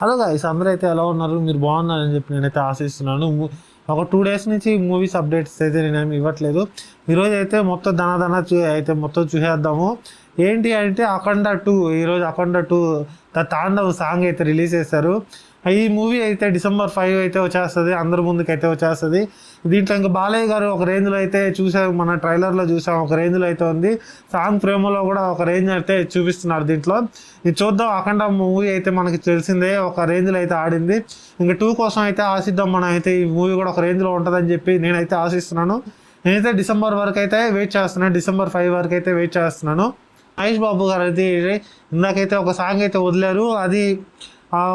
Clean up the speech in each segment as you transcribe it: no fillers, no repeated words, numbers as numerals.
Hello guys, అందరూ అయితే ఎలా ఉన్నారు? మీరు బాగున్నారని చెప్పి నేనైతే ఆశిస్తున్నాను. ఒక 2 డేస్ నుంచి మూవీస్ అప్డేట్స్ అయితే నేనేమి ఇవ్వట్లేదు. ఈరోజు అయితే మొత్తం అయితే మొత్తం చూసేద్దాము. ఏంటి అంటే అఖండ 2, ఈరోజు అఖండ 2 ద తాండవ్ సాంగ్ అయితే రిలీజ్ చేశారు. ఈ మూవీ అయితే December 5 అయితే వచ్చేస్తుంది, అందరి ముందుకైతే వచ్చేస్తుంది. దీంట్లో ఇంకా బాలయ్య గారు ఒక రేంజ్లో అయితే చూసాం, మన ట్రైలర్లో చూసాం, ఒక రేంజ్లో అయితే ఉంది. సాంగ్ ప్రేమలో కూడా ఒక రేంజ్ అయితే చూపిస్తున్నారు దీంట్లో. ఇది చూద్దాం. అఖండ మూవీ అయితే మనకి తెలిసిందే, ఒక రేంజ్లో అయితే ఆడింది. ఇంకా 2 కోసం అయితే ఆశిద్దాం. మనం అయితే ఈ మూవీ కూడా ఒక రేంజ్లో ఉంటుందని చెప్పి నేనైతే ఆశిస్తున్నాను. నేనైతే డిసెంబర్ వరకు అయితే వెయిట్ చేస్తున్నాను, December 5 వరకు అయితే వెయిట్ చేస్తున్నాను. మహేష్ బాబు గారు అయితే ఇందాకైతే ఒక సాంగ్ అయితే వదిలారు, అది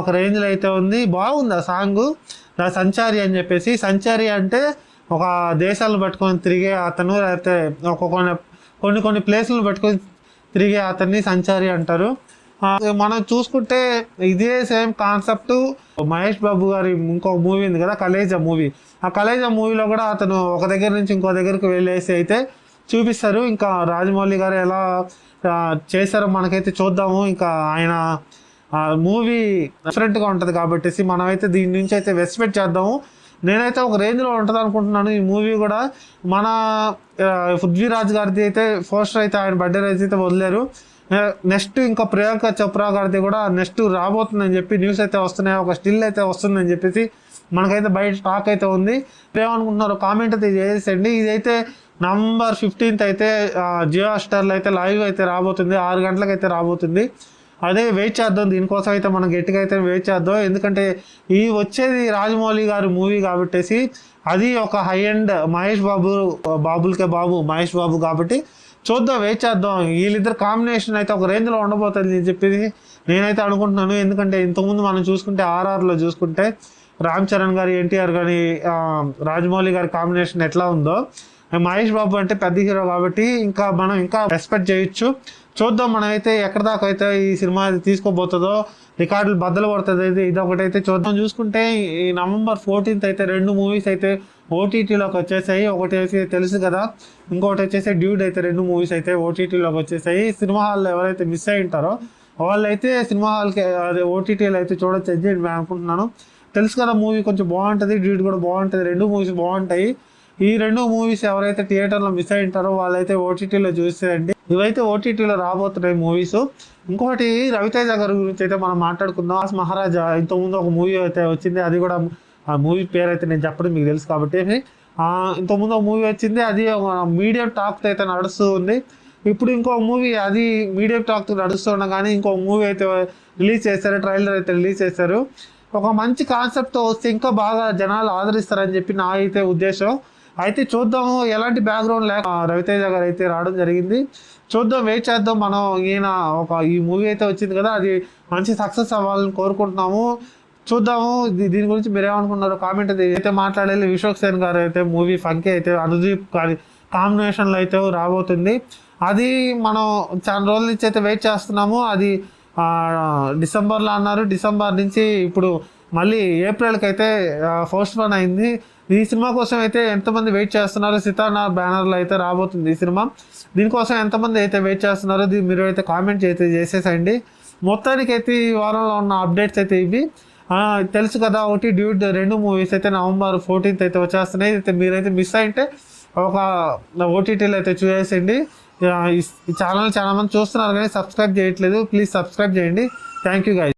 ఒక రేంజ్లో అయితే ఉంది. బాగుంది ఆ సాంగ్. సంచారి అని చెప్పేసి, సంచారి అంటే ఒక దేశాలను పట్టుకొని తిరిగే అతను, లేకపోతే కొన్ని ప్లేసులను పట్టుకొని తిరిగే అతన్ని సంచారి అంటారు. మనం చూసుకుంటే ఇదే సేమ్ కాన్సెప్ట్ మహేష్ బాబు గారి ఇంకొక మూవీ ఉంది కదా, కలేజా మూవీ. ఆ కలేజా మూవీలో కూడా అతను ఒక దగ్గర నుంచి ఇంకో దగ్గరికి వెళ్ళేసి అయితే చూపిస్తారు. ఇంకా రాజమౌళి గారు ఎలా చేశారో మనకైతే చూద్దాము. ఇంకా ఆయన మూవీ డిఫరెంట్గా ఉంటుంది కాబట్టి మనమైతే దీని నుంచి అయితే ఎక్స్పెక్ట్ చేద్దాము. నేనైతే ఒక రేంజ్లో ఉంటుంది అనుకుంటున్నాను ఈ మూవీ కూడా. మన పృథ్వీరాజ్ గారిది అయితే పోస్టర్ అయితే ఆయన బర్త్డే రోజు అయితే వదిలేరు. నెక్స్ట్ ఇంకా ప్రియాంక చోప్రా గారిది కూడా నెక్స్ట్ రాబోతుందని చెప్పి న్యూస్ అయితే వస్తున్నాయి, ఒక స్టిల్ అయితే వస్తుందని చెప్పేసి మనకైతే బయట టాక్ అయితే ఉంది. ఏమనుకుంటున్నారు కామెంట్ అయితే చేసేయండి. ఇదైతే November 15th అయితే జియో స్టార్లో అయితే లైవ్ అయితే రాబోతుంది, 6 గంటలకు అయితే రాబోతుంది. అదే వెయిట్ చేద్దాం, దీనికోసం అయితే మనం గట్టిగా అయితే వెయిట్ చేద్దాం. ఎందుకంటే ఈ వచ్చేది రాజమౌళి గారి మూవీ కాబట్టి అది ఒక హై ఎండ్ మహేష్ బాబు కాబట్టి చూద్దాం, వెయిట్ చేద్దాం. వీళ్ళిద్దరు కాంబినేషన్ అయితే ఒక రేంజ్లో ఉండబోతుంది అని చెప్పేసి నేనైతే అనుకుంటున్నాను. ఎందుకంటే ఇంతకుముందు మనం చూసుకుంటే RRలో చూసుకుంటే రామ్ చరణ్ గారి, ఎన్టీఆర్ గారి, రాజమౌళి గారి కాంబినేషన్ ఎట్లా ఉందో, మహేష్ బాబు అంటే పెద్ద హీరో కాబట్టి మనం ఇంకా ఎక్స్పెక్ట్ చేయొచ్చు. చూద్దాం మనమైతే ఎక్కడి దాకా అయితే ఈ సినిమా తీసుకోబోతుందో, రికార్డులు బద్దలు పడుతుంది అయితే ఇదొకటైతే చూద్దాం. చూసుకుంటే ఈ November 14th అయితే 2 మూవీస్ అయితే OTTలోకి వచ్చేసాయి. ఒకటి అయితే తెలుసు కదా, ఇంకొకటి వచ్చేసి డ్యూడ్ అయితే 2 మూవీస్ అయితే OTTలోకి వచ్చేసాయి. సినిమా హాల్లో ఎవరైతే మిస్ అయి ఉంటారో వాళ్ళైతే సినిమా హాల్కి అదే OTTలో అయితే చూడొచ్చు అని నేను అనుకుంటున్నాను. తెలుసు కదా, మూవీ కొంచెం బాగుంటుంది, డ్యూడ్ కూడా బాగుంటుంది, 2 మూవీస్ బాగుంటాయి. ఈ 2 మూవీస్ ఎవరైతే థియేటర్లో మిస్ అయి ఉంటారో వాళ్ళైతే OTTలో చూసేయండి. ఇవైతే OTTలో రాబోతున్నాయి మూవీస్. ఇంకొకటి రవితేజ గారి గురించి అయితే మనం మాట్లాడుకుందాం. మహారాజా ఇంతకుముందు ఒక మూవీ అయితే వచ్చింది, అది కూడా ఆ మూవీ పేరు అయితే నేను చెప్పడం మీకు తెలుసు కాబట్టి. ఇంతకుముందు ఒక మూవీ వచ్చింది, అది మీడియం టాక్తో అయితే నడుస్తూ ఉంది. ఇప్పుడు ఇంకొక మూవీ అది మీడియం టాక్తో నడుస్తున్నా కానీ ఇంకొక మూవీ అయితే రిలీజ్ చేశారు, ట్రైలర్ అయితే రిలీజ్ చేశారు. ఒక మంచి కాన్సెప్ట్తో వస్తే ఇంకా బాగా జనాలు ఆదరిస్తారని చెప్పి నా అయితే ఉద్దేశం. అయితే చూద్దాము, ఎలాంటి బ్యాక్గ్రౌండ్ లేక రవితేజ గారు అయితే రావడం జరిగింది. చూద్దాం, వెయిట్ చేద్దాం. మనం ఈ మూవీ అయితే వచ్చింది కదా, అది మంచి సక్సెస్ అవ్వాలని కోరుకుంటున్నాము. చూద్దాము. దీని గురించి మీరు ఏమనుకున్నారు కామెంట్ అయితే మాట్లాడాలి. విశ్వక్ సేన్ గారు అయితే మూవీ ఫంకీ అయితే అనుదీప్ గారి కాంబినేషన్లో అయితే రాబోతుంది. అది మనం చాలా రోజుల నుంచి అయితే వెయిట్ చేస్తున్నాము. అది డిసెంబర్లో అన్నారు, డిసెంబర్ నుంచి ఇప్పుడు మళ్ళీ ఏప్రిల్కి అయితే పోస్ట్పోన్ అయింది. ఈ సినిమా కోసం అయితే ఎంతమంది వెయిట్ చేస్తున్నారు? సితారా బ్యానర్లో అయితే రాబోతుంది ఈ సినిమా. దీనికోసం ఎంతమంది అయితే వెయిట్ చేస్తున్నారో మీరు అయితే కామెంట్ అయితే చేసేసండి. మొత్తానికి అయితే ఈ వారంలో ఉన్న అప్డేట్స్ అయితే ఇవి. తెలుసు కదా, ఒకటి డ్యూడ్ 2 మూవీస్ అయితే November 14th అయితే వచ్చేస్తున్నాయి. అయితే మీరైతే మిస్ అయితే ఒక OTTలో అయితే చూసేయండి. ఈ ఛానల్ చాలా మంది చూస్తున్నారు కానీ సబ్స్క్రైబ్ చేయట్లేదు, ప్లీజ్ సబ్స్క్రైబ్ చేయండి. Thank you guys.